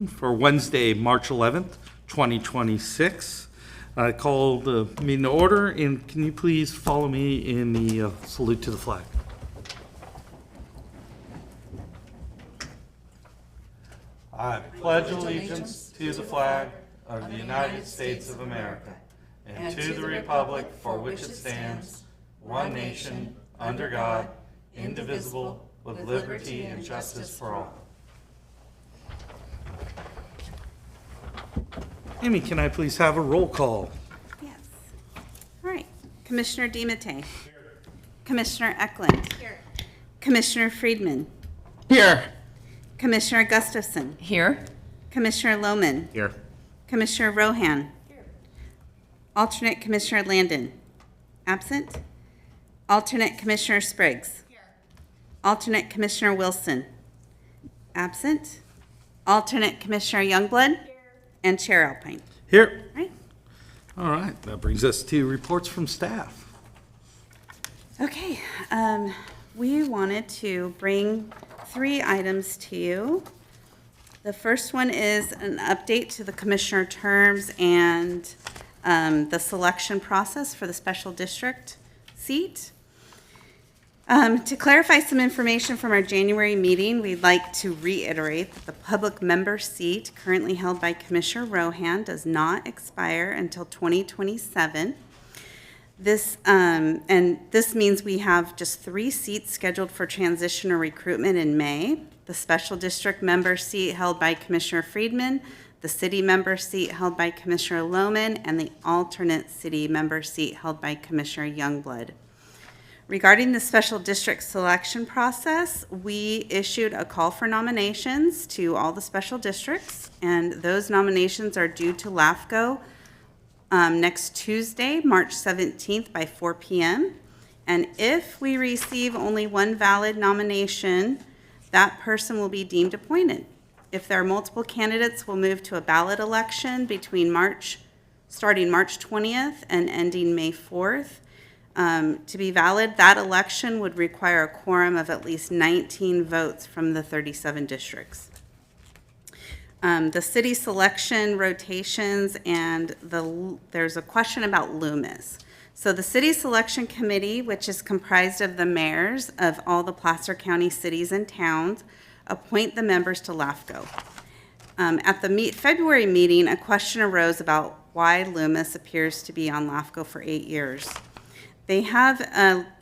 For Wednesday, March 11th, 2026. I call the meeting to order, and can you please follow me in the salute to the flag? I pledge allegiance to the flag of the United States of America and to the republic for which it stands, one nation, under God, indivisible, with liberty and justice for all. Amy, can I please have a roll call? Yes. All right. Commissioner DiMattei. Here. Commissioner Eklund. Here. Commissioner Friedman. Here. Commissioner Gustafson. Here. Commissioner Lohman. Here. Commissioner Rohan. Here. Alternate Commissioner Landon. Absent. Alternate Commissioner Spriggs. Here. Alternate Commissioner Wilson. Absent. Alternate Commissioner Youngblood. Here. And Chair Alpine. Here. All right. All right, that brings us to reports from staff. Okay, we wanted to bring 3 items to you. The first one is an update to the commissioner terms and the selection process for the special district seat. To clarify some information from our January meeting, we'd like to reiterate that the public member seat currently held by Commissioner Rohan does not expire until 2027. This means we have just 3 seats scheduled for transition or recruitment in May. The special district member seat held by Commissioner Friedman, the city member seat held by Commissioner Lohman, and the alternate city member seat held by Commissioner Youngblood. Regarding the special district selection process, we issued a call for nominations to all the special districts, and those nominations are due to LAFCO next Tuesday, March 17th by 4 p.m. And if we receive only one valid nomination, that person will be deemed appointed. If there are multiple candidates, we'll move to a ballot election starting March 20th and ending May 4th. To be valid, that election would require a quorum of at least 19 votes from the 37 districts. The city selection rotations, and there's a question about Loomis. So the city selection committee, which is comprised of the mayors of all the Placer County cities and towns, appoint the members to LAFCO. At the February meeting, a question arose about why Loomis appears to be on LAFCO for 8 years. They have,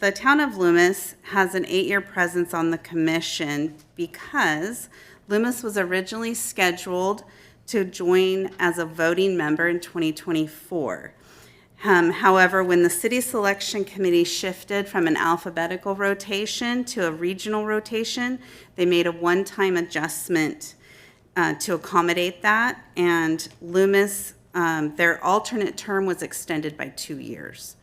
the town of Loomis has an 8-year presence on the commission because Loomis was originally scheduled to join as a voting member in 2024. However, when the city selection committee shifted from an alphabetical rotation to a regional rotation, they made a one-time adjustment to accommodate that, and Loomis, their alternate term was extended by 2 years.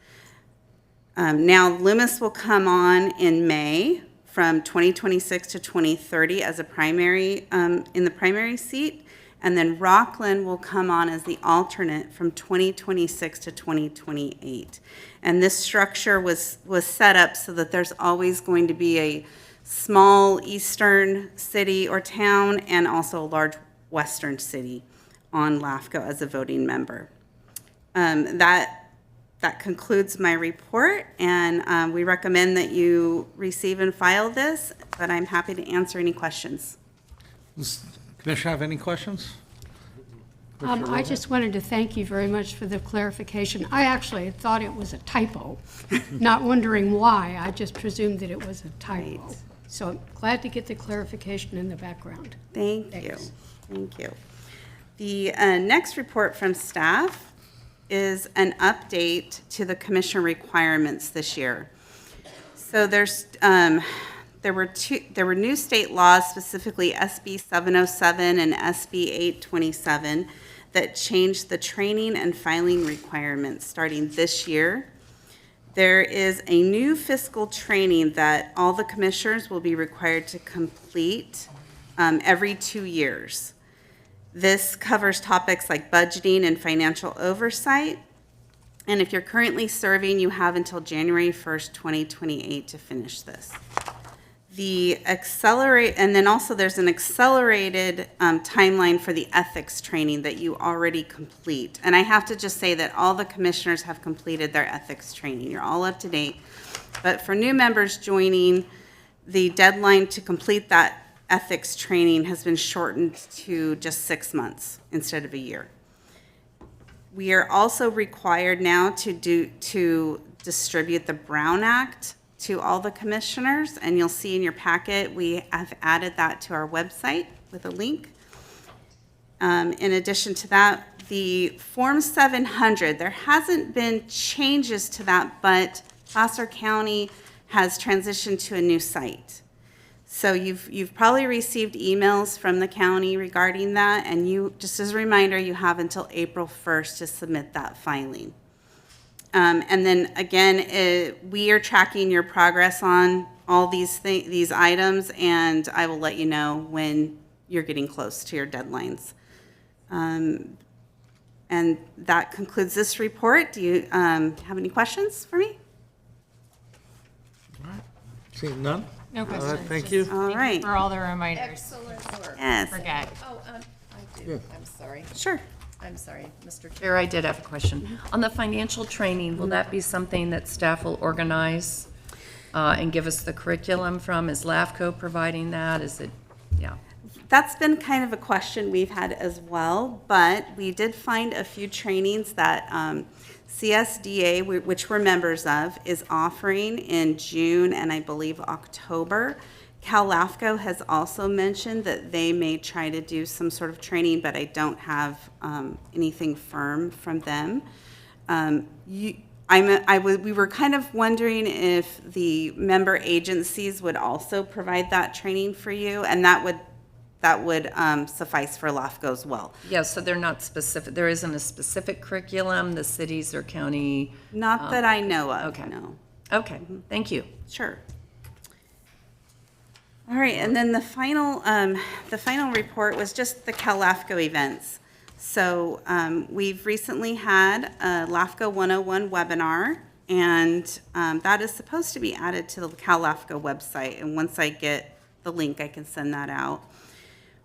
Now, Loomis will come on in May from 2026 to 2030 as a primary, in the primary seat, and then Rockland will come on as the alternate from 2026 to 2028. And this structure was set up so that there's always going to be a small eastern city or town and also a large western city on LAFCO as a voting member. That concludes my report, and we recommend that you receive and file this, but I'm happy to answer any questions. Does the Commissioner have any questions? I just wanted to thank you very much for the clarification. I actually thought it was a typo, not wondering why. I just presumed that it was a typo. Right. So I'm glad to get the clarification in the background. Thank Thanks. you. Thank you. The next report from staff is an update to the commission requirements this year. So there were new state laws, specifically SB 707 and SB 827, that changed the training and filing requirements starting this year. There is a new fiscal training that all the commissioners will be required to complete every 2 years. This covers topics like budgeting and financial oversight. And if you're currently serving, you have until January 1st, 2028 to finish this. and then also there's an accelerated timeline for the ethics training that you already complete. And I have to just say that all the commissioners have completed their ethics training. You're all up to date. But for new members joining, the deadline to complete that ethics training has been shortened to just 6 months instead of a year. We are also required now to distribute the Brown Act to all the commissioners, and you'll see in your packet, we have added that to our website with a link. In addition to that, the Form 700, there hasn't been changes to that, but Placer County has transitioned to a new site. So you've probably received emails from the county regarding that, and you, just as a reminder, you have until April 1st to submit that filing. And then again, we are tracking your progress on all these items, and I will let you know when you're getting close to your deadlines. And that concludes this report. Do you have any questions for me? Seeing none? No questions. Thank you. All right. For all the reminders. Excellent work. Yes. Forget. Oh, I do. I'm sorry. Sure. I'm sorry, Mr. Chair, I did have a question. On the financial training, will that be something that staff will organize and give us the curriculum from? Is LAFCO providing that? Is it, yeah. That's been kind of a question we've had as well, but we did find a few trainings that CSDA, which we're members of, is offering in June and I believe October. CALAFCO has also mentioned that they may try to do some sort of training, but I don't have anything firm from them. We were kind of wondering if the member agencies would also provide that training for you, and that would suffice for LAFCO as well. Yeah, so they're not specific, there isn't a specific curriculum, the cities or county? Not that I know of, okay. no. Okay, thank you. Sure. All right, and then the final report was just the CALAFCO events. So we've recently had a LAFCO 101 webinar, and that is supposed to be added to the CALAFCO website. And once I get the link, I can send that out.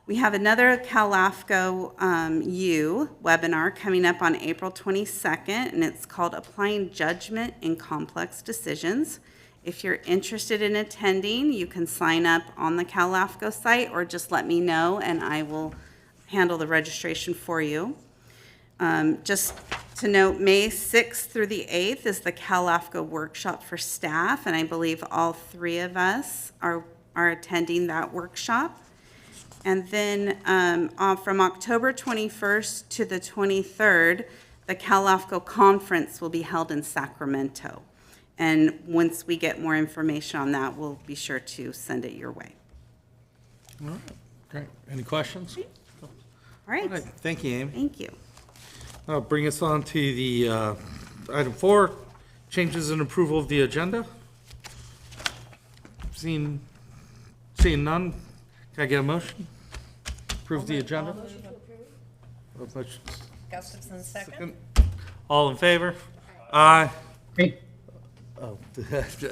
We have another CALAFCO U webinar coming up on April 22nd, and it's called Applying Judgment in Complex Decisions. If you're interested in attending, you can sign up on the CALAFCO site or just let me know and I will handle the registration for you. Just to note, May 6th through the 8th is the CALAFCO workshop for staff, and I believe all three of us are attending that workshop. And then from October 21st to the 23rd, the CALAFCO conference will be held in Sacramento. And once we get more information on that, we'll be sure to send it your way. All right, great. Any questions? All right. All right, thank you, Amy. Thank you. Bring us on to the item 4, changes and approval of the agenda. Seeing none, can I get a motion? Approve the agenda? Motion. Gustafson, second. All in favor? Aye. Oh,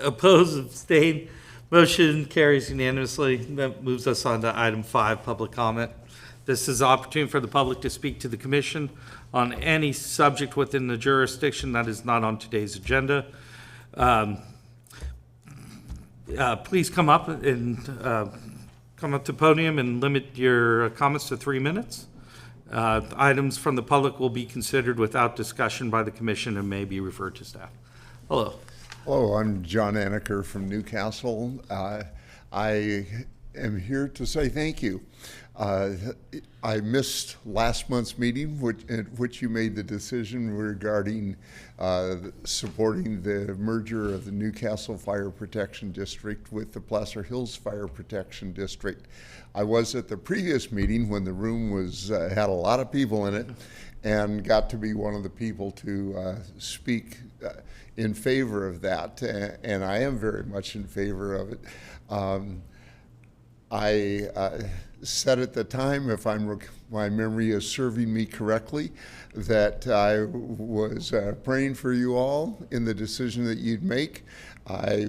Oppose, abstain, motion carries unanimously. That moves us on to item 5, public comment. This is an opportunity for the public to speak to the commission on any subject within the jurisdiction that is not on today's agenda. Please come up to the podium and limit your comments to 3 minutes. Items from the public will be considered without discussion by the commission and may be referred to staff. Hello. Hello, I'm John Aneker from Newcastle. I am here to say thank you. I missed last month's meeting, at which you made the decision regarding supporting the merger of the Newcastle Fire Protection District with the Placer Hills Fire Protection District. I was at the previous meeting when the room had a lot of people in it, and got to be one of the people to speak in favor of that, and I am very much in favor of it. I said at the time, if my memory is serving me correctly, that I was praying for you all in the decision that you'd make. I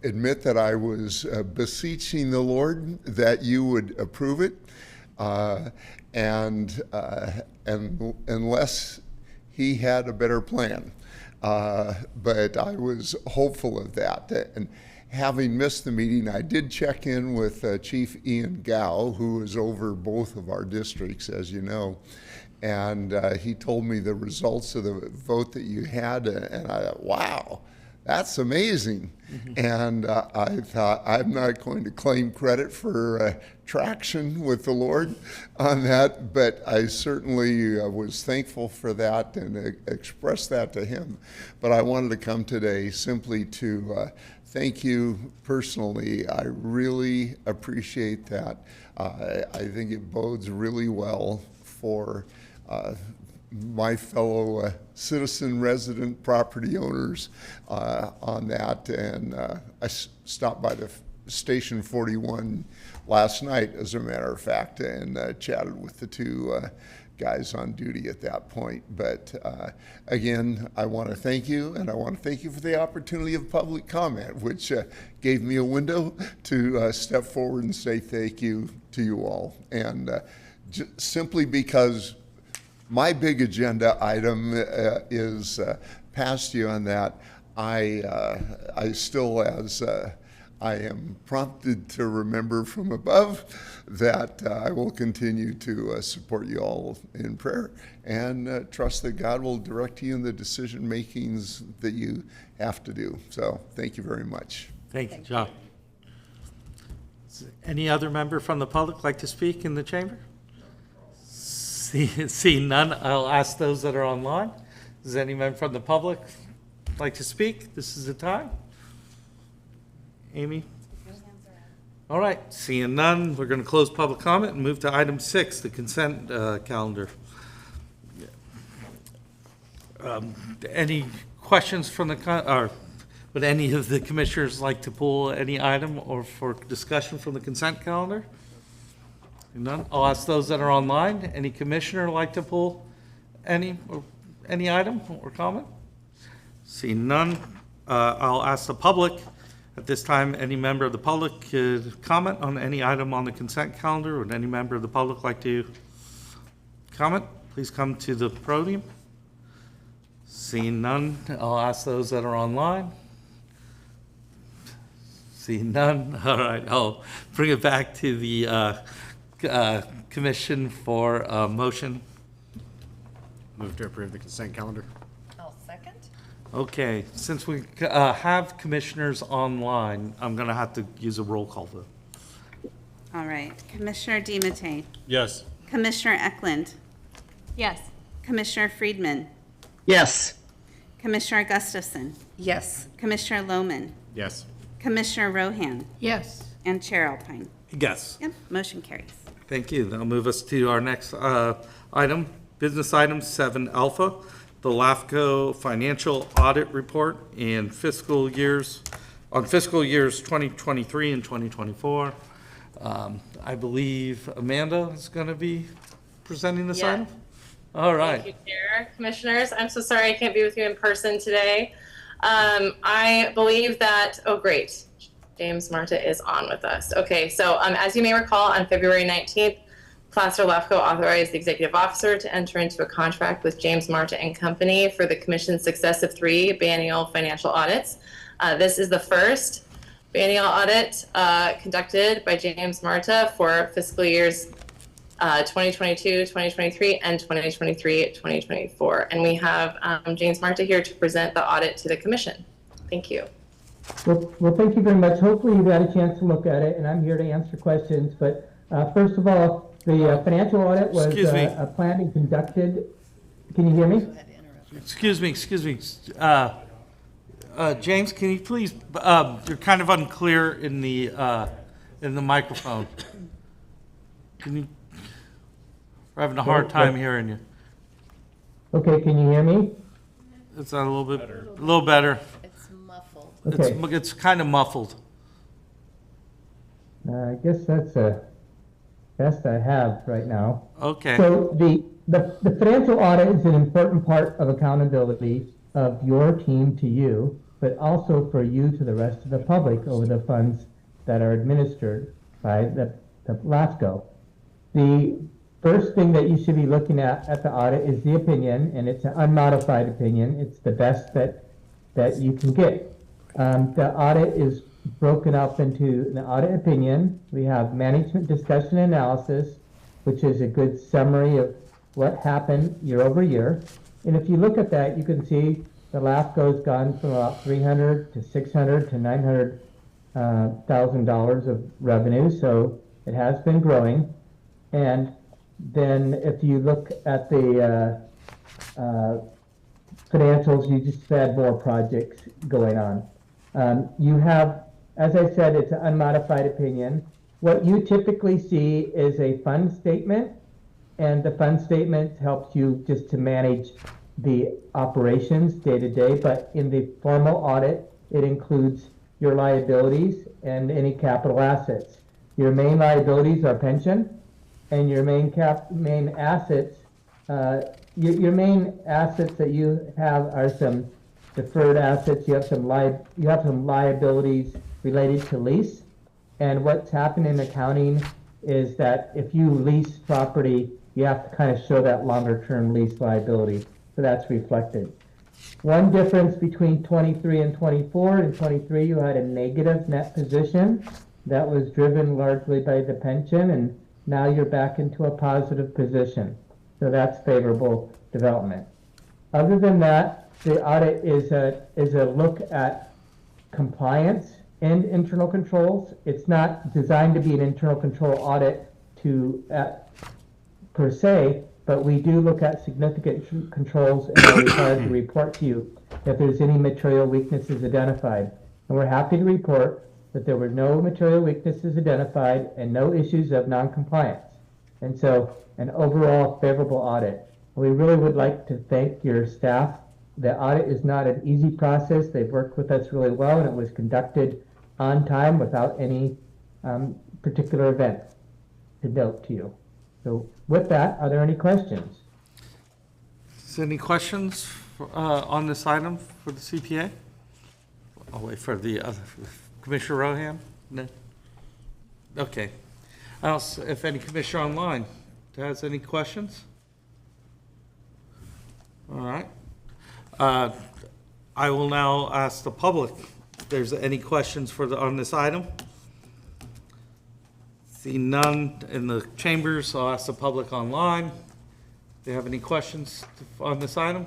admit that I was beseeching the Lord that you would approve it, and unless He had a better plan. But I was hopeful of that. And having missed the meeting, I did check in with Chief Ian Gow, who is over both of our districts, as you know. And he told me the results of the vote that you had, and I thought, wow, that's amazing. And I thought, I'm not going to claim credit for traction with the Lord on that, but I certainly was thankful for that and expressed that to him. But I wanted to come today simply to thank you personally. I really appreciate that. I think it bodes really well for my fellow citizen resident property owners on that. And I stopped by the Station 41 last night, as a matter of fact, and chatted with the two guys on duty at that point. But again, I want to thank you, and I want to thank you for the opportunity of public comment, which gave me a window to step forward and say thank you to you all. And simply because my big agenda item is past you on that, I still, as I am prompted to remember from above, that I will continue to support you all in prayer and trust that God will direct you in the decision makings that you have to do. So thank you very much. Thank you, John. Any other member from the public like to speak in the chamber? See none, I'll ask those that are online. Does any member from the public like to speak? This is the time. Amy? All right, seeing none, we're going to close public comment and move to item 6, the consent calendar. Any questions from or would any of the commissioners like to pull any item or for discussion from the consent calendar? None. I'll ask those that are online. Any commissioner like to pull any item or comment? See none. I'll ask the public. At this time, any member of the public could comment on any item on the consent calendar. Would any member of the public like to comment? Please come to the podium. Seeing none, I'll ask those that are online. Seeing none, all right, I'll bring it back to the commission for a motion. Move to approve the consent calendar. I'll second. Okay, since we have commissioners online, I'm going to have to use a roll call vote. All right. Commissioner DiMattei. Yes. Commissioner Eklund. Yes. Commissioner Friedman. Yes. Commissioner Gustafson. Yes. Commissioner Lohman. Yes. Commissioner Rohan. Yes. And Chair Alpine. Yes. Yep, motion carries. Thank you. That'll move us to our next item, business item 7 alpha, the LAFCO Financial Audit Report and fiscal years 2023 and 2024. I believe Amanda is going to be presenting this Yeah. item. All right. Thank you, Chair. Commissioners, I'm so sorry I can't be with you in person today. I believe that, oh great, James Marta is on with us. Okay, so as you may recall, on February 19th, Placer LAFCO authorized the executive officer to enter into a contract with James Marta Company for the Commission's successive 3 biennial financial audits. This is the first biennial audit conducted by James Marta for fiscal years 2022, 2023, and 2023, 2024. And we have James Marta here to present the audit to the Commission. Thank you. Well, thank you very much. Hopefully you've had a chance to look at it, and I'm here to answer questions. But first of all, the financial audit was Excuse me. planned and conducted. Can you hear me? Excuse me. James, can you please, you're kind of unclear in the microphone. We're having a hard time hearing you. Okay, can you hear me? It's a little bit better. It's muffled. Okay. It's kind of muffled. I guess that's the best I have right now. Okay. So the financial audit is an important part of accountability of your team to you, but also for you to the rest of the public over the funds that are administered by the LAFCO. The first thing that you should be looking at the audit is the opinion, and it's an unmodified opinion. It's the best that you can get. The audit is broken up into an audit opinion. We have management discussion analysis, which is a good summary of what happened year over year. And if you look at that, you can see the LAFCO has gone from about 300 to 600 to 900 $1,000 of revenue, so it has been growing. And then if you look at the financials, you just had more projects going on. You have, as I said, it's an unmodified opinion. What you typically see is a fund statement, and the fund statement helps you just to manage the operations day to day, but in the formal audit, it includes your liabilities and any capital assets. Your main liabilities are pension, and your main assets, your main assets that you have are some deferred assets. You have some liabilities related to lease. And what's happened in accounting is that if you lease property, you have to kind of show that longer term lease liability. So that's reflected. One difference between 23 and 24, in 23 you had a negative net position that was driven largely by the pension, and now you're back into a positive position. So that's favorable development. Other than that, the audit is a look at compliance and internal controls. It's not designed to be an internal control audit per se, but we do look at significant controls and are required to report to you if there's any material weaknesses identified. And we're happy to report that there were no material weaknesses identified and no issues of non-compliance. And so an overall favorable audit. We really would like to thank your staff. The audit is not an easy process. They've worked with us really well, and it was conducted on time without any particular event to note to you. So with that, are there any questions? Is there any questions on this item for the CPA? I'll wait for the other, Commissioner Rohan? No? Okay. If any commissioner online has any questions? All right. I will now ask the public if there's any questions on this item. See none in the chambers, I'll ask the public online. Do you have any questions on this item?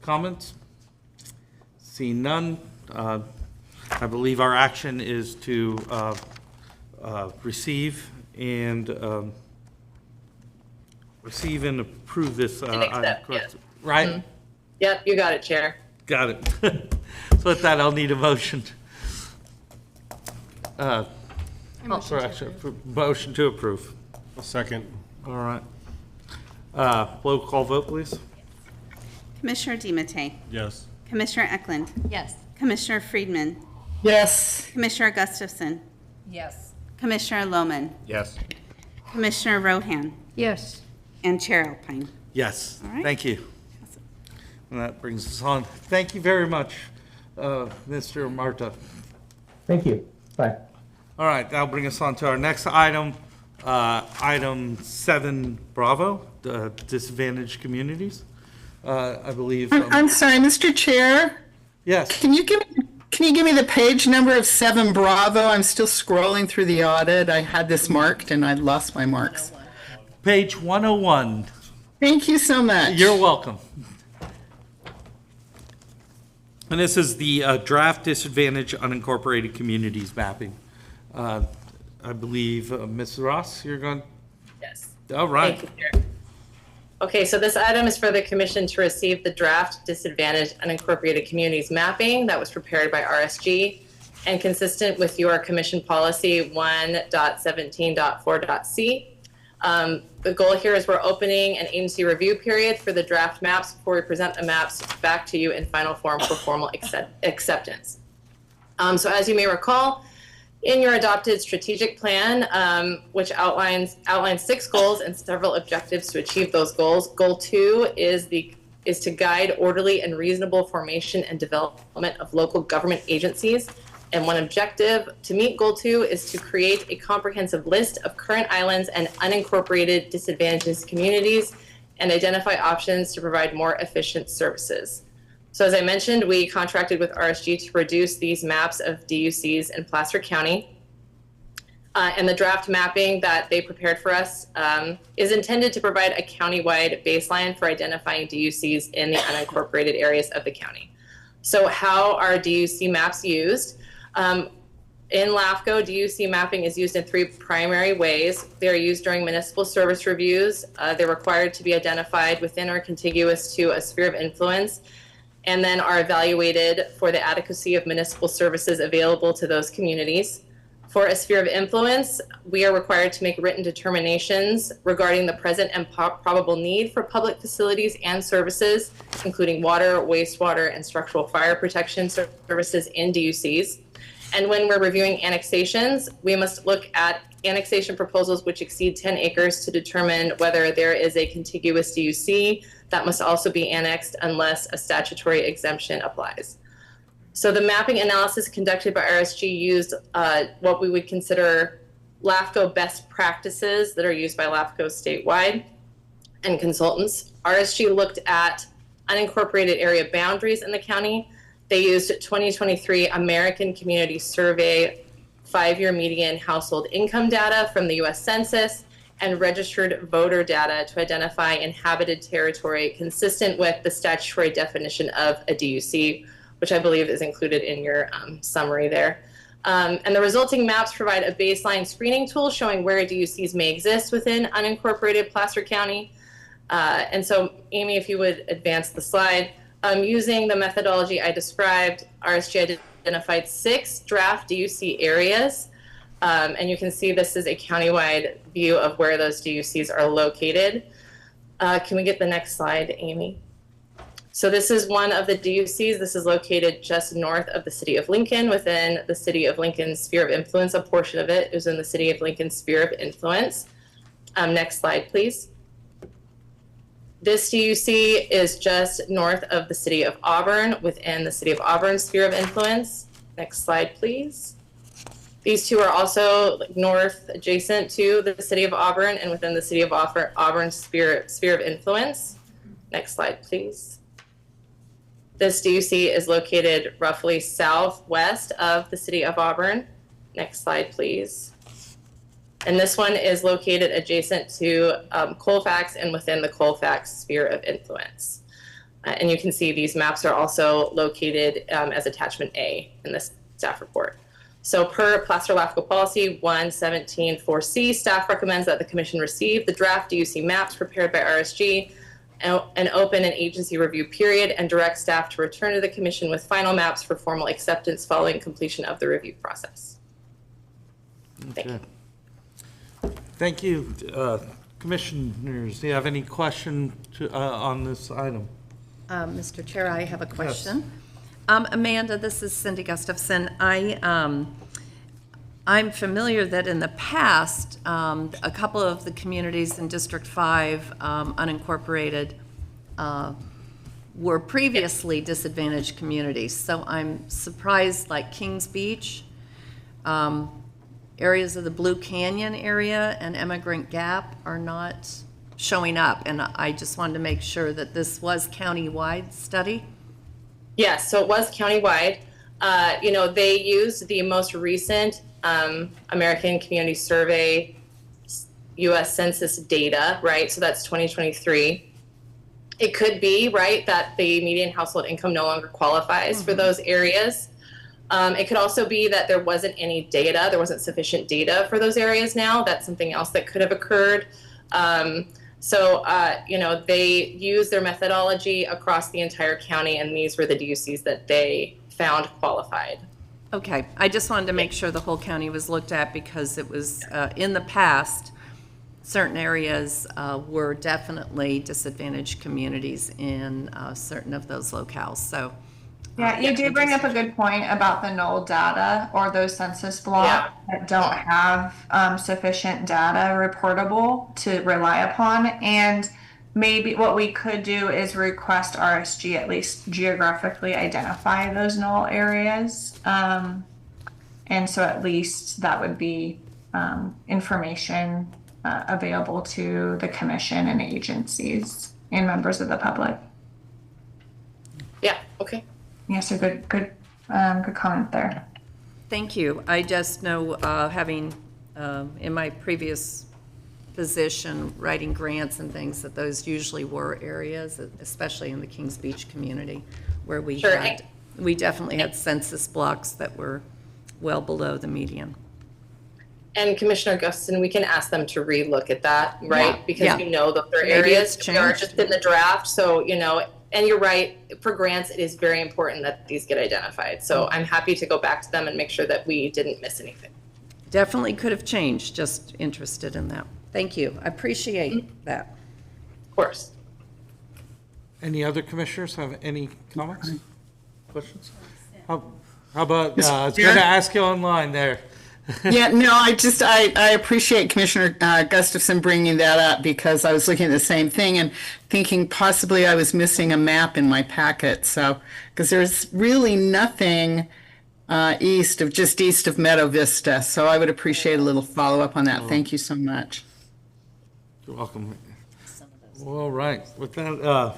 Comments? See none. I believe our action is to receive and approve this And accept, item, correct? yeah. Right? Mhm. Yep, you got it, Chair. Got it. So with that, I'll need a motion. Motion to approve. A second. All right. Roll call vote, please. Commissioner DiMattei. Yes. Commissioner Eklund. Yes. Commissioner Friedman. Yes. Commissioner Gustafson. Yes. Commissioner Lohman. Yes. Commissioner Rohan. Yes. And Chair Alpine. Yes. All right. Thank you. And that brings us on. Thank you very much, Mr. Marta. Thank you. Bye. All right, that'll bring us on to our next item, item 7 Bravo, the Disadvantaged Communities. I believe. I'm sorry, Mr. Chair. Yes. Can you give me the page number of 7 Bravo? I'm still scrolling through the audit. I had this marked and I lost my marks. Page 101. Thank you so much. You're welcome. And this is the draft Disadvantaged Unincorporated Communities mapping. I believe, Ms. Ross, you're going. Yes. All right. Thank you, Chair. Okay, so this item is for the commission to receive the draft Disadvantaged Unincorporated Communities mapping that was prepared by RSG and consistent with your commission policy 1.17.4.c. The goal here is we're opening an agency review period for the draft maps before we present the maps back to you in final form for formal acceptance. So as you may recall, in your adopted strategic plan, which outlines 6 goals and several objectives to achieve those goals. Goal 2 is to guide orderly and reasonable formation and development of local government agencies. And one objective to meet Goal 2 is to create a comprehensive list of current islands and unincorporated disadvantaged communities and identify options to provide more efficient services. So as I mentioned, we contracted with RSG to produce these maps of DUCs in Placer County. And the draft mapping that they prepared for us is intended to provide a countywide baseline for identifying DUCs in the unincorporated areas of the county. So how are DUC maps used? In LAFCO, DUC mapping is used in 3 primary ways. They're used during municipal service reviews. They're required to be identified within or contiguous to a sphere of influence, and then are evaluated for the adequacy of municipal services available to those communities. For a sphere of influence, we are required to make written determinations regarding the present and probable need for public facilities and services, including water, wastewater, and structural fire protection services in DUCs. And when we're reviewing annexations, we must look at annexation proposals which exceed 10 acres to determine whether there is a contiguous DUC that must also be annexed unless a statutory exemption applies. So the mapping analysis conducted by RSG used what we would consider LAFCO best practices that are used by LAFCO statewide and consultants. RSG looked at unincorporated area boundaries in the county. They used 2023 American Community Survey 5-year median household income data from the US Census and registered voter data to identify inhabited territory consistent with the statutory definition of a DUC, which I believe is included in your summary there. And the resulting maps provide a baseline screening tool showing where DUCs may exist within unincorporated Placer County. And so, Amy, if you would advance the slide. Using the methodology I described, RSG identified 6 draft DUC areas. And you can see this is a countywide view of where those DUCs are located. Can we get the next slide, Amy? So this is one of the DUCs. This is located just north of the city of Lincoln, within the city of Lincoln's sphere of influence. A portion of it is in the city of Lincoln's sphere of influence. Next slide, please. This DUC is just north of the city of Auburn, within the city of Auburn's sphere of influence. Next slide, please. These 2 are also north, adjacent to the city of Auburn and within the city of Auburn's sphere of influence. Next slide, please. This DUC is located roughly southwest of the city of Auburn. Next slide, please. And this one is located adjacent to Colfax and within the Colfax sphere of influence. And you can see these maps are also located as attachment A in this staff report. So per Placer LAFCO policy 117.4C, staff recommends that the commission receive the draft DUC maps prepared by RSG and open an agency review period and direct staff to return to the commission with final maps for formal acceptance following completion of the review process. Thank you. Thank you. Commissioners, do you have any question on this item? Mr. Chair, I have a question. Amanda, this is Cindy Gustafson. I'm familiar that in the past, a couple of the communities in District 5, unincorporated, were previously disadvantaged communities. So I'm surprised, like Kings Beach, areas of the Blue Canyon area and Emigrant Gap are not showing up. And I just wanted to make sure that this was county-wide study. Yes, so it was countywide. They used the most recent American Community Survey US Census data, right? So that's 2023. It could be, right, that the median household income no longer qualifies for those areas. It could also be that there wasn't any data, there wasn't sufficient data for those areas now. That's something else that could have occurred. They use their methodology across the entire county, and these were the DUCs that they found qualified. Okay, I just wanted to make sure the whole county was looked at because it was, in the past, certain areas were definitely disadvantaged communities in certain of those locales. So Yeah, you do bring up a good point about the null data or those census blocks that don't have sufficient data reportable to rely upon. And maybe what we could do is request RSG at least geographically identify those null areas. And so at least that would be information available to the commission and agencies and members of the public. Yeah, okay. Yes, so good comment there. Thank you. I just know, having, in my previous position, writing grants and things, that those usually were areas, especially in the Kings Beach community, where we Sure. we definitely had census blocks that were well below the median. And Commissioner Gustafson, we can ask them to relook at that, right? Yeah, Because yeah. you know that there are Maybe areas it's that are changed. just in the draft, so, you know, and you're right, for grants, it is very important that these get identified. So I'm happy to go back to them and make sure that we didn't miss anything. Definitely could have changed, just interested in that. Thank you. I appreciate that. Of course. Any other commissioners have any comments, questions? How about, I was going to ask you online there. Yeah, no, I appreciate Commissioner Gustafson bringing that up, because I was looking at the same thing and thinking possibly I was missing a map in my packet. So, because there's really nothing east of Meadow Vista. So I would appreciate a little follow-up on that. Thank you so much. You're welcome. All right, with that,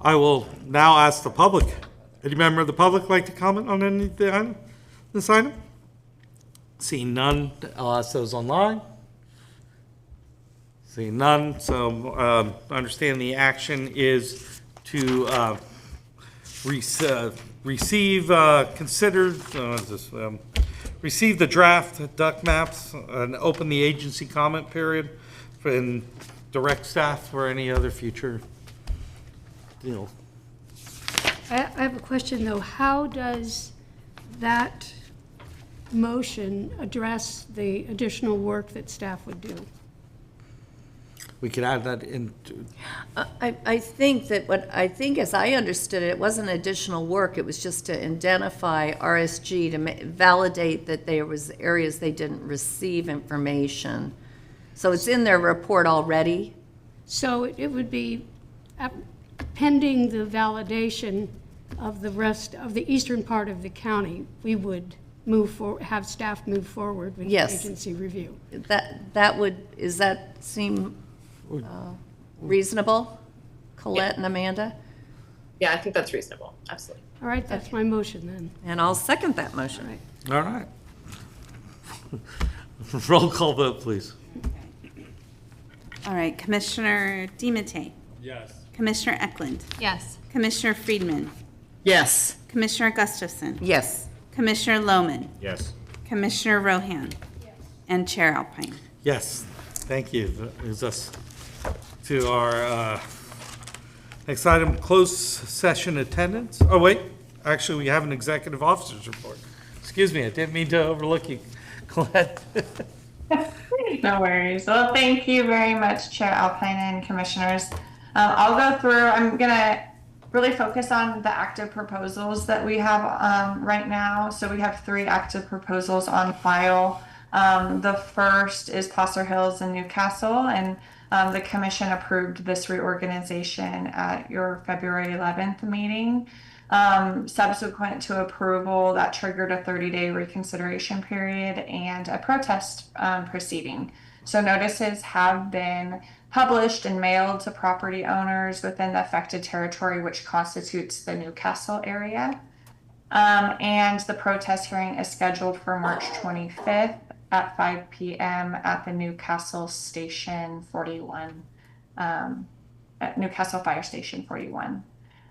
I will now ask the public. Any member of the public like to comment on any of this item? Seeing none, I'll ask those online. Seeing none, so understand the action is to receive the draft duck maps and open the agency comment period and direct staff for any other future deal. I have a question, though. How does that motion address the additional work that staff would do? We could add that into, I think that as I understood it, it wasn't additional work. It was just to identify RSG to validate that there was areas they didn't receive information. So it's in their report already. So it would be pending the validation of the rest of the eastern part of the county, we would have staff move forward with the Yes. agency review. Does that seem reasonable? Colette and Amanda? Yeah, I think that's reasonable, absolutely. All right, that's my motion then. And I'll second that motion. all right. Roll call vote, please. All right, Commissioner DiMattei. Yes. Commissioner Eklund. Yes. Commissioner Friedman. Yes. Commissioner Gustafson. Yes. Commissioner Lohman. Yes. Commissioner Rohan. And Chair Alpine. Yes, thank you. That brings us to our next item, closed session attendance. Oh, wait, actually, we have an executive officer's report. Excuse me, I didn't mean to overlook you, Colette. No worries. Well, thank you very much, Chair Alpine and Commissioners. I'll go through, I'm going to really focus on the active proposals that we have right now. So we have 3 active proposals on file. The first is Placer Hills in Newcastle, and the commission approved this reorganization at your February 11th meeting. Subsequent to approval, that triggered a 30-day reconsideration period and a protest proceeding. So notices have been published and mailed to property owners within the affected territory, which constitutes the Newcastle area. And the protest hearing is scheduled for March 25th at 5 p.m. at the Newcastle Station 41, at Newcastle Fire Station 41.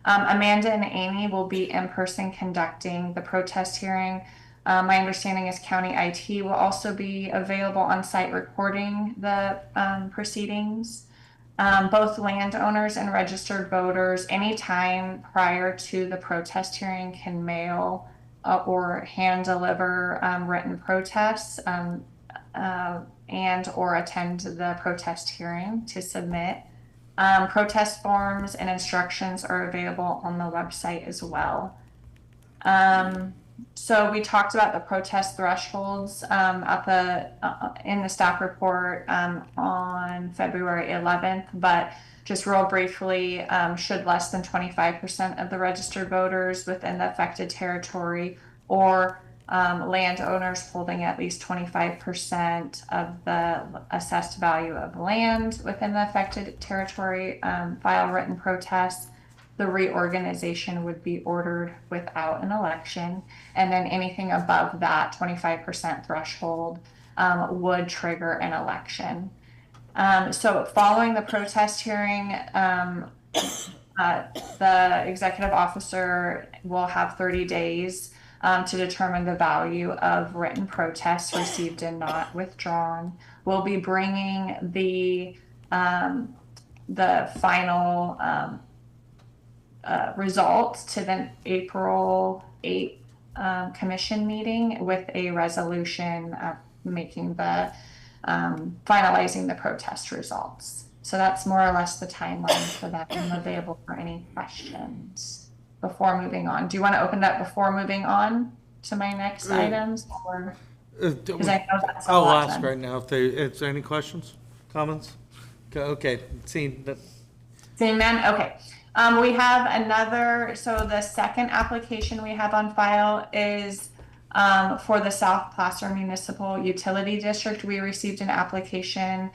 Amanda and Amy will be in person conducting the protest hearing. My understanding is County IT will also be available on site recording the proceedings. Both landowners and registered voters anytime prior to the protest hearing can mail or hand deliver written protests and or attend the protest hearing to submit. Protest forms and instructions are available on the website as well. So we talked about the protest thresholds in the staff report on February 11th, but just real briefly, should less than 25% of the registered voters within the affected territory or landowners holding at least 25% of the assessed value of land within the affected territory file written protests, the reorganization would be ordered without an election. And then anything above that 25% threshold would trigger an election. So following the protest hearing, the executive officer will have 30 days to determine the value of written protests received and not withdrawn. We'll be bringing the final results to the April 8th commission meeting with a resolution making the finalizing the protest results. So that's more or less the timeline for that. I'm available for any questions before moving on. Do you want to open it up before moving on to my next items, or because I know that's a I'll lot ask then. right now if there's any questions, comments? Okay, seeing that. Seeing none, okay. We have another, so the second application we have on file is for the South Placer Municipal Utility District. We received an application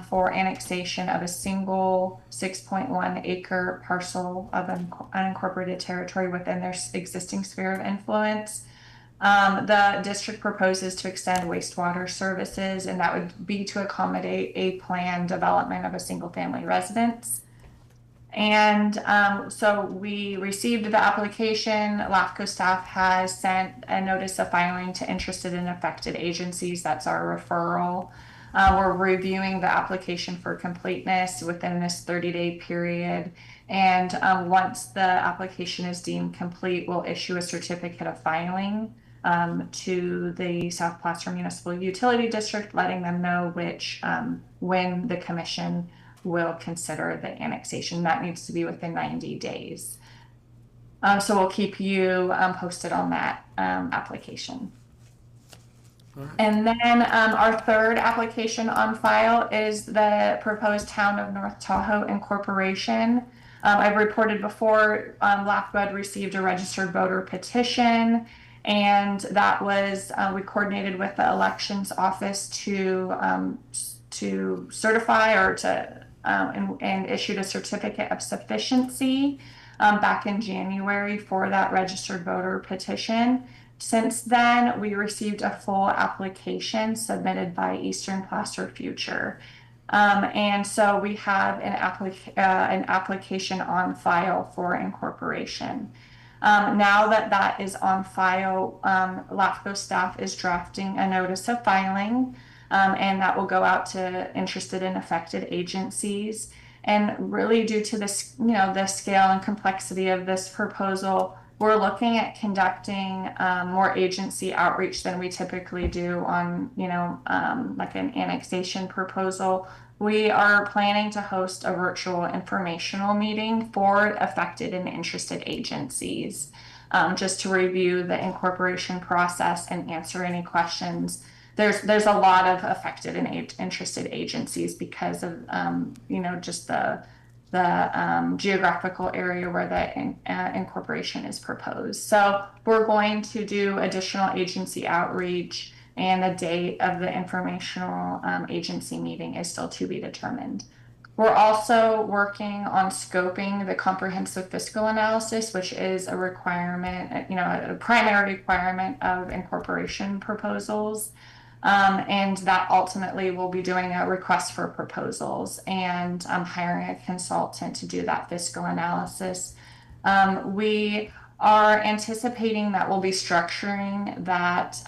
for annexation of a single 6.1 acre parcel of unincorporated territory within their existing sphere of influence. The district proposes to extend wastewater services, and that would be to accommodate a planned development of a single family residence. And so we received the application. LAFCO staff has sent a notice of filing to interested and affected agencies. That's our referral. We're reviewing the application for completeness within this 30-day period. And once the application is deemed complete, we'll issue a certificate of filing to the South Placer Municipal Utility District, letting them know when the commission will consider the annexation. That needs to be within 90 days. So we'll keep you posted on that application. And then our third application on file is the proposed Town of North Tahoe Incorporation. I've reported before, LAFCO had received a registered voter petition, and that was we coordinated with the elections office to certify or to and issued a certificate of sufficiency back in January for that registered voter petition. Since then, we received a full application submitted by Eastern Placer Future. And so we have an application on file for incorporation. Now that that is on file, LAFCO staff is drafting a notice of filing, and that will go out to interested and affected agencies. And really, due to this, the scale and complexity of this proposal, we're looking at conducting more agency outreach than we typically do on, like an annexation proposal. We are planning to host a virtual informational meeting for affected and interested agencies, just to review the incorporation process and answer any questions. There's a lot of affected and interested agencies because of, just the geographical area where the incorporation is proposed. So we're going to do additional agency outreach, and the date of the informational agency meeting is still to be determined. We're also working on scoping the comprehensive fiscal analysis, which is a requirement, a primary requirement of incorporation proposals. And that ultimately will be doing a request for proposals and hiring a consultant to do that fiscal analysis. We are anticipating that we'll be structuring that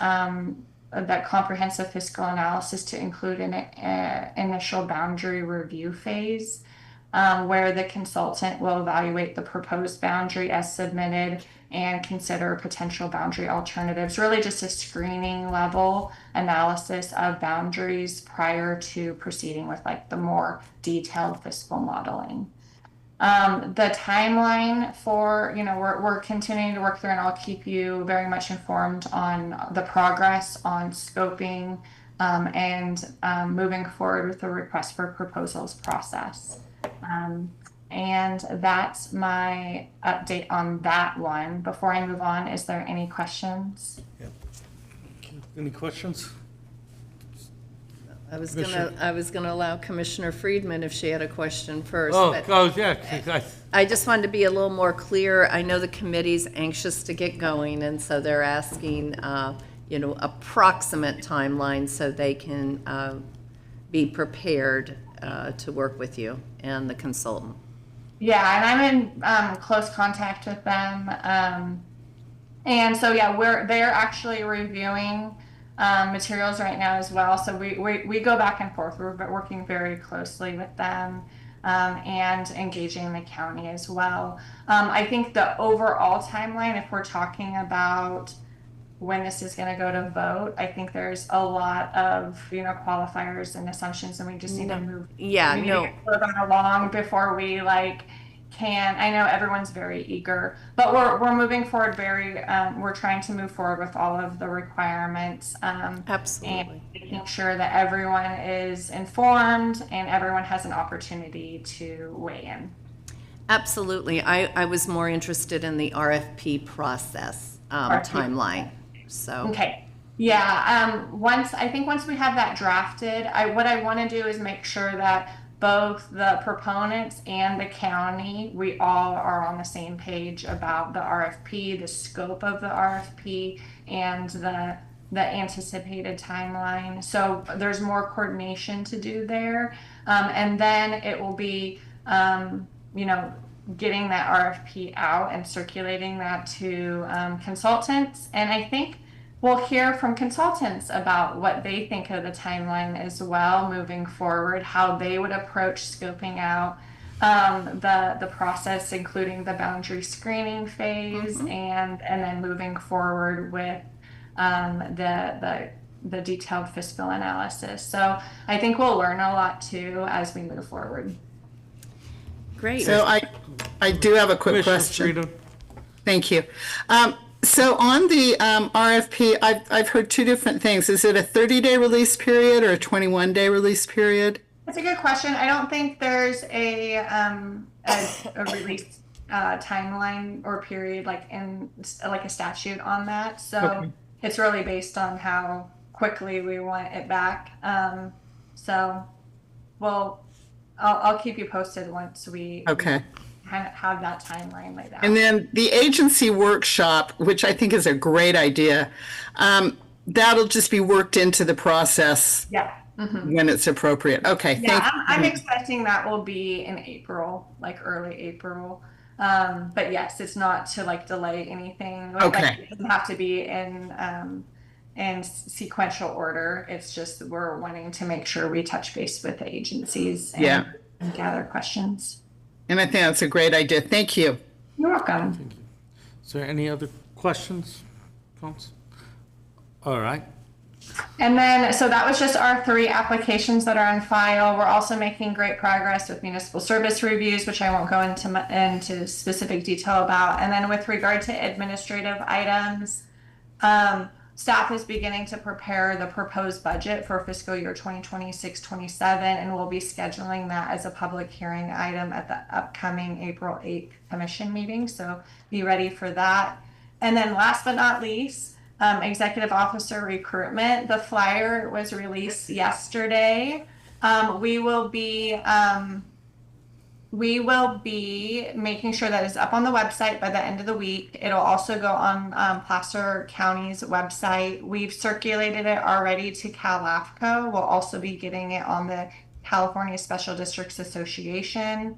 comprehensive fiscal analysis to include an initial boundary review phase, where the consultant will evaluate the proposed boundary as submitted and consider potential boundary alternatives, really just a screening level analysis of boundaries prior to proceeding with the more detailed fiscal modeling. The timeline for, we're continuing to work through, and I'll keep you very much informed on the progress on scoping and moving forward with the request for proposals process. And that's my update on that one. Before I move on, is there any questions? Any questions? I was gonna allow Commissioner Friedman if she had a question first. Oh, but yeah. I just wanted to be a little more clear. I know the committee's anxious to get going, and so they're asking, approximate timeline so they can be prepared to work with you and the consultant. Yeah, and I'm in close contact with them. And so, yeah, they're actually reviewing materials right now as well. So we go back and forth. We're working very closely with them and engaging the county as well. I think the overall timeline, if we're talking about when this is going to go to vote, I think there's a lot of, qualifiers and assumptions, and we just need to move. Yeah, we need no. to get further along before we I know everyone's very eager, but we're moving forward we're trying to move forward with all of the requirements. Absolutely. And making sure that everyone is informed and everyone has an opportunity to weigh in. Absolutely. I was more interested in the RFP process timeline. So. Okay. Yeah. Once we have that drafted, what I want to do is make sure that both the proponents and the county, we all are on the same page about the RFP, the scope of the RFP, and the anticipated timeline. So there's more coordination to do there. And then it will be, getting that RFP out and circulating that to consultants. And I think we'll hear from consultants about what they think of the timeline as well, moving forward, how they would approach scoping out the process, including the boundary screening phase, and then moving forward with the detailed fiscal analysis. So I think we'll learn a lot too as we move forward. Great. So I do have a quick Commissioner question. Friedman? Thank you. So on the RFP, I've heard two different things. Is it a 30-day release period or a 21-day release period? That's a good question. I don't think there's a release timeline or period in a statute on that. So Okay. It's really based on how quickly we want it back. I'll keep you posted once we Okay. kind of have that timeline laid out. And then the agency workshop, which I think is a great idea, that'll just be worked into the process Yeah. Mm-hmm. when it's appropriate. Okay. Yeah, Thank you. I'm expecting that will be in April, early April. But yes, it's not to delay anything. Okay. It doesn't have to be in sequential order. It's just we're wanting to make sure we touch base with the agencies and gather questions. And I think that's a great idea. Thank you. You're welcome. Is there any other questions? Comments? All right. And then, so that was just our 3 applications that are on file. We're also making great progress with municipal service reviews, which I won't go into specific detail about. And then with regard to administrative items, staff is beginning to prepare the proposed budget for fiscal year 2026-27, and we'll be scheduling that as a public hearing item at the upcoming April 8th commission meeting. So be ready for that. And then last but not least, executive officer recruitment. The flyer was released yesterday. We will be making sure that it's up on the website by the end of the week. It'll also go on Placer County's website. We've circulated it already to CALAFCO. We'll also be getting it on the California Special Districts Association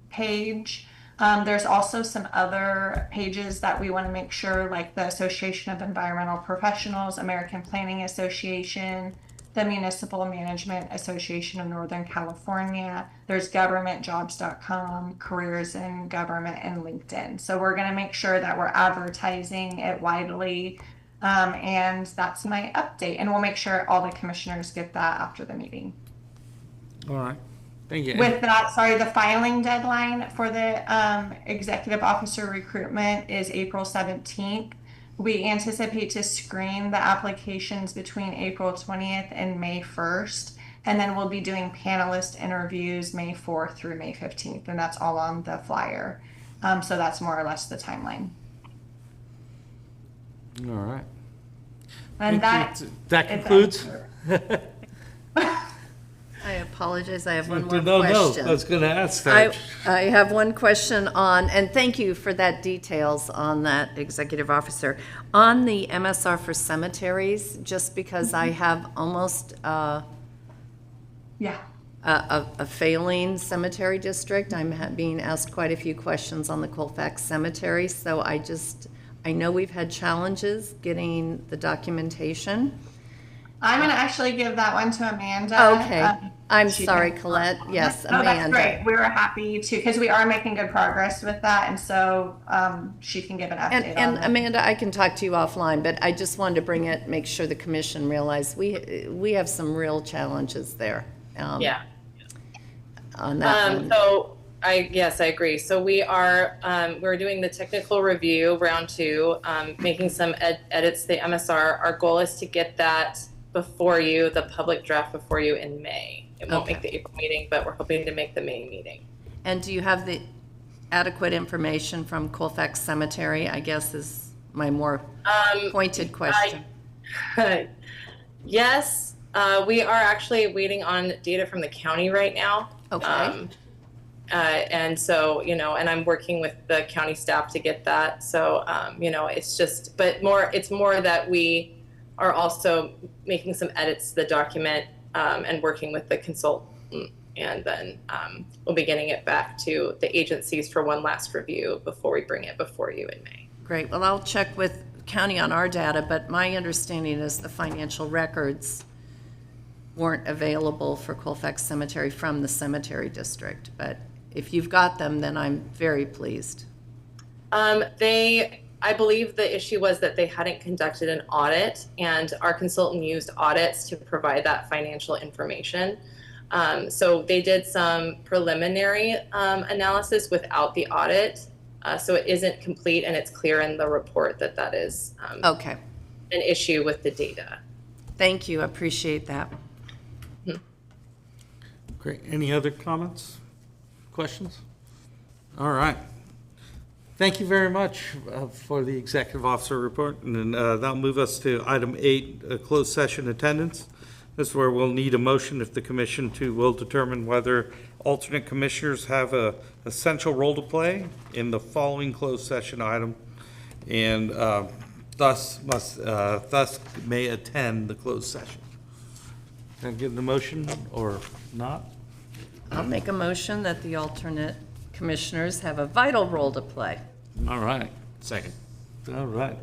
page. There's also some other pages that we want to make sure, like the Association of Environmental Professionals, American Planning Association, the Municipal Management Association of Northern California. There's governmentjobs.com, careers in government, and LinkedIn. So we're going to make sure that we're advertising it widely. And that's my update. And we'll make sure all the commissioners get that after the meeting. All right. Thank you. With that, sorry, the filing deadline for the executive officer recruitment is April 17th. We anticipate to screen the applications between April 20th and May 1st. And then we'll be doing panelist interviews May 4th through May 15th. And that's all on the flyer. So that's more or less the timeline. All right. And Thank you. That is concludes? I apologize, I have one more No, question. I was going to ask that. I have one question on, and thank you for that details on that executive officer. On the MSR for cemeteries, just because I have almost Yeah. a failing cemetery district, I'm being asked quite a few questions on the Colfax Cemetery, so I know we've had challenges getting the documentation. I'm going to actually give that one to Amanda. Okay, I'm she sorry, can- Colette, yes, Oh, that's Amanda. great. We were happy to, because we are making good progress with that. And so she can give an update on And that. Amanda, I can talk to you offline, but I just wanted to bring it, make sure the commission realized we have some real challenges there. Yeah. On that one. So yes, I agree. So we're doing the technical review round 2, making some edits to the MSR. Our goal is to get that before you, the public draft before you in May. It won't make the April meeting, but we're hoping to make the May meeting. And do you have the adequate information from Colfax Cemetery, I guess is my more pointed question. Yes, we are actually waiting on data from the county right now. Okay. And so, and I'm working with the county staff to get that. So, it's just, but it's more that we are also making some edits to the document and working with the consultant. And then we'll be getting it back to the agencies for one last review before we bring it before you in May. Great. Well, I'll check with county on our data, but my understanding is the financial records weren't available for Colfax Cemetery from the cemetery district. But if you've got them, then I'm very pleased. I believe the issue was that they hadn't conducted an audit, and our consultant used audits to provide that financial information. So they did some preliminary analysis without the audit. So it isn't complete, and it's clear in the report that is Okay. an issue with the data. Thank you. Appreciate that. Great. Any other comments, questions? All right. Thank you very much for the executive officer report. And then that'll move us to item 8, closed session attendance. This is where we'll need a motion if the commission will determine whether alternate commissioners have a essential role to play in the following closed session item, and thus may attend the closed session. Can I give the motion or not? I'll make a motion that the alternate commissioners have a vital role to play. All right. Second. All right.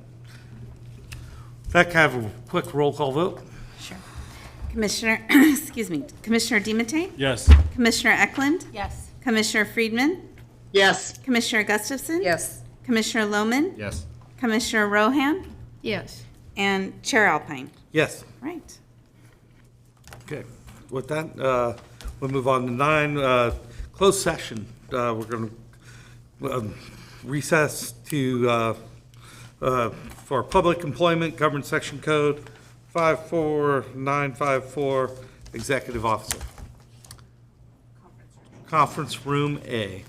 That can have a quick roll call vote. Sure. Commissioner, excuse me, Commissioner DiMattei? Yes. Commissioner Eklund? Yes. Commissioner Friedman? Yes. Commissioner Gustafson? Yes. Commissioner Lohman? Yes. Commissioner Rohan? Yes. And Chair Alpine. Yes. Right. Okay. With that, we'll move on to 9, closed session. We're going to recess to for public employment, government section code 54954, executive officer. Conference room A.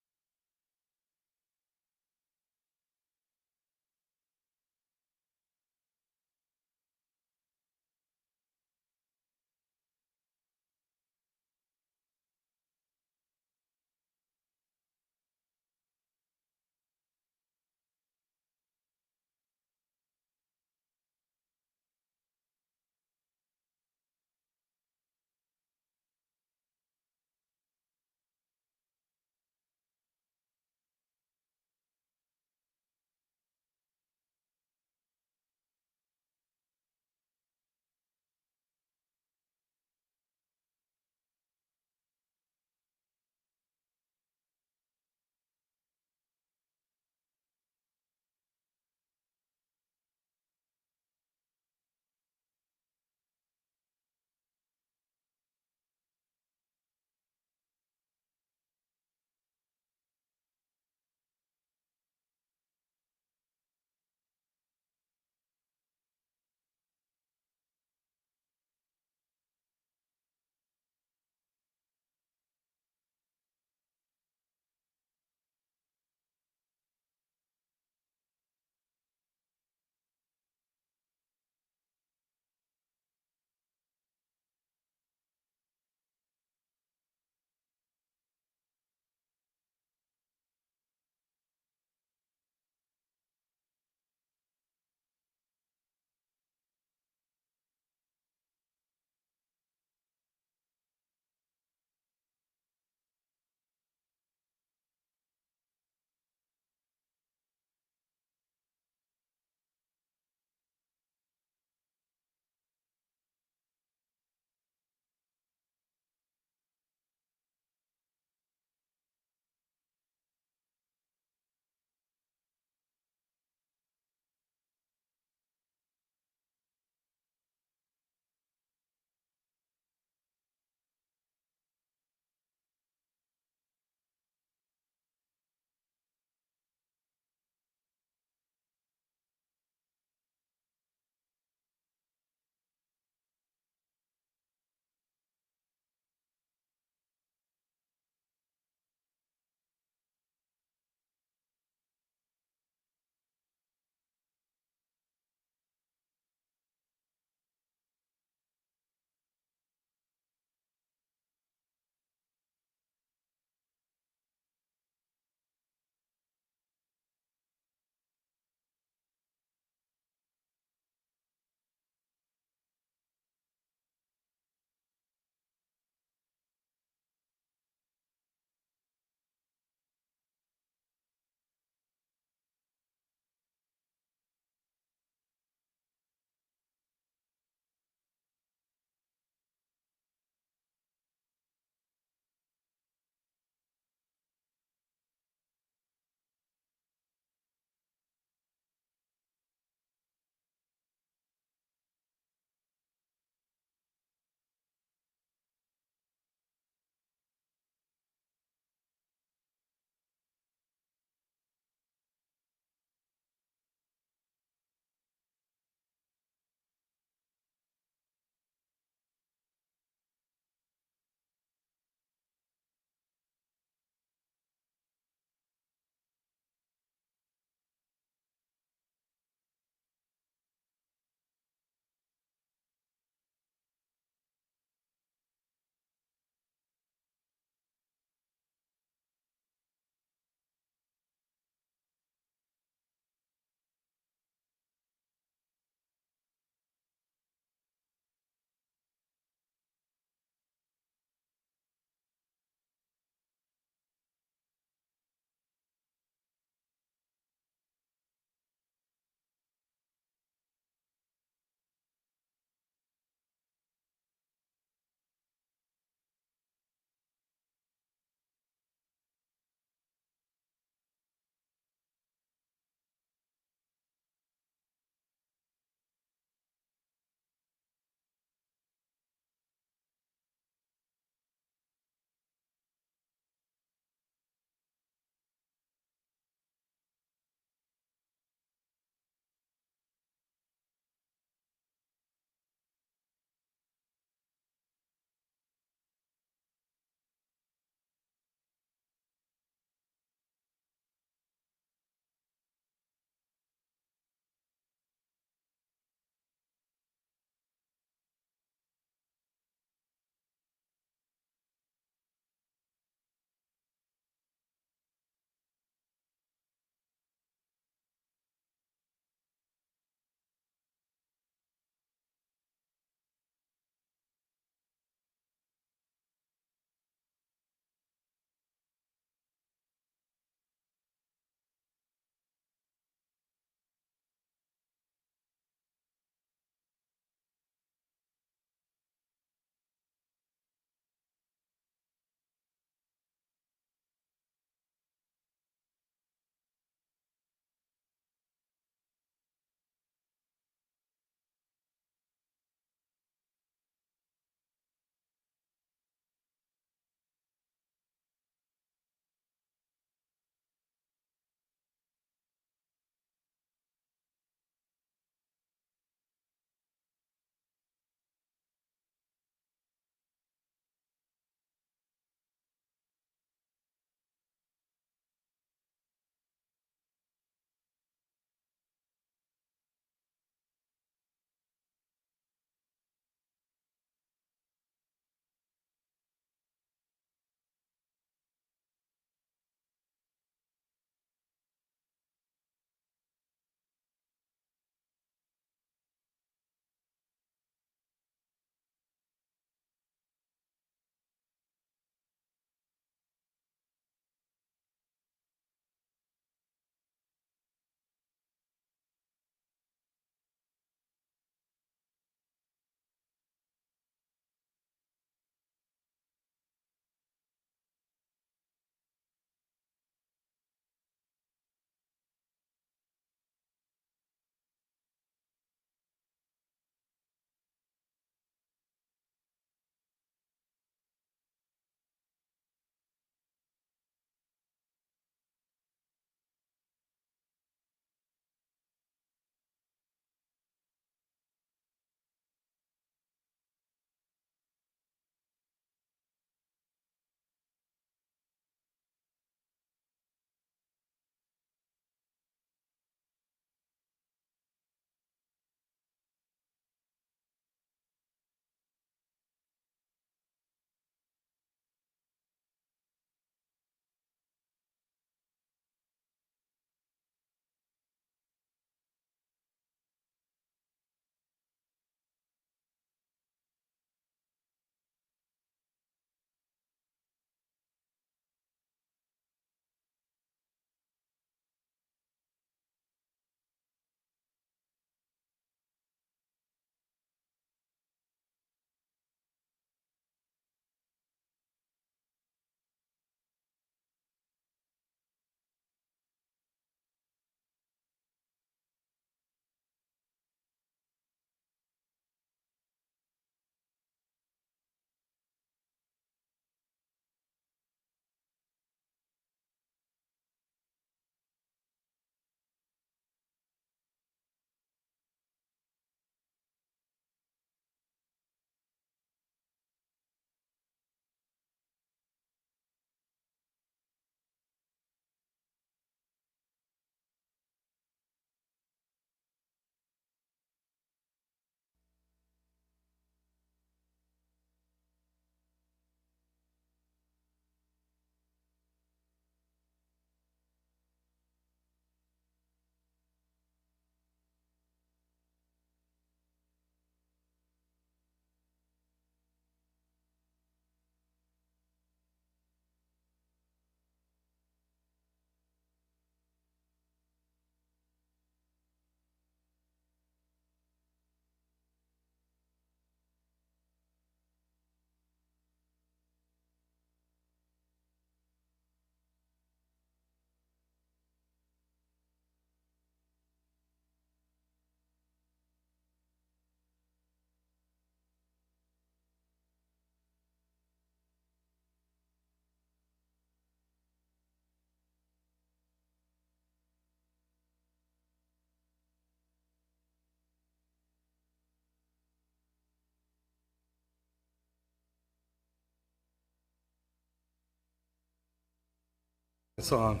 It's on.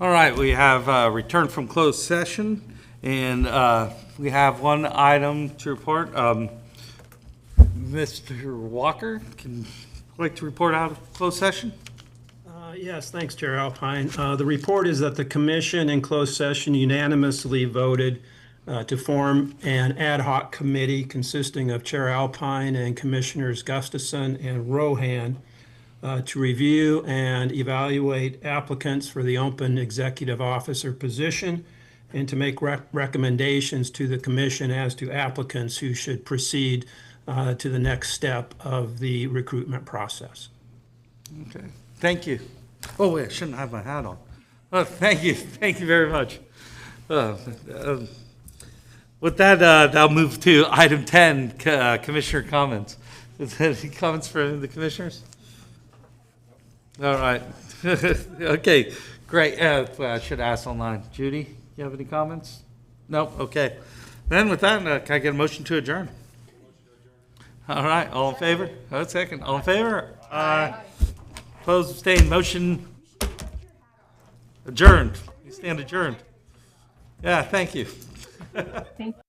All right, we have returned from closed session, and we have one item to report. Mr. Walker, can you like to report out of closed session? Yes, thanks, Chair Alpine. The report is that the commission in closed session unanimously voted to form an ad hoc committee consisting of Chair Alpine and Commissioners Gustafson and Rohan to review and evaluate applicants for the open executive officer position and to make recommendations to the commission as to applicants who should proceed to the next step of the recruitment process. Okay, thank you. Oh, wait, I shouldn't have my hat on. Oh, thank you very much. With that, I'll move to item 10, commissioner comments. Is there any comments from the commissioners? All right. Okay, great. I should ask online. Judy, you have any comments? No? Okay. Then with that, can I get a motion to adjourn? All right, all in favor? Oh, second. All in favor? Aye. Opposed, abstained, motion adjourned. We stand adjourned. Yeah, thank you. Thank you.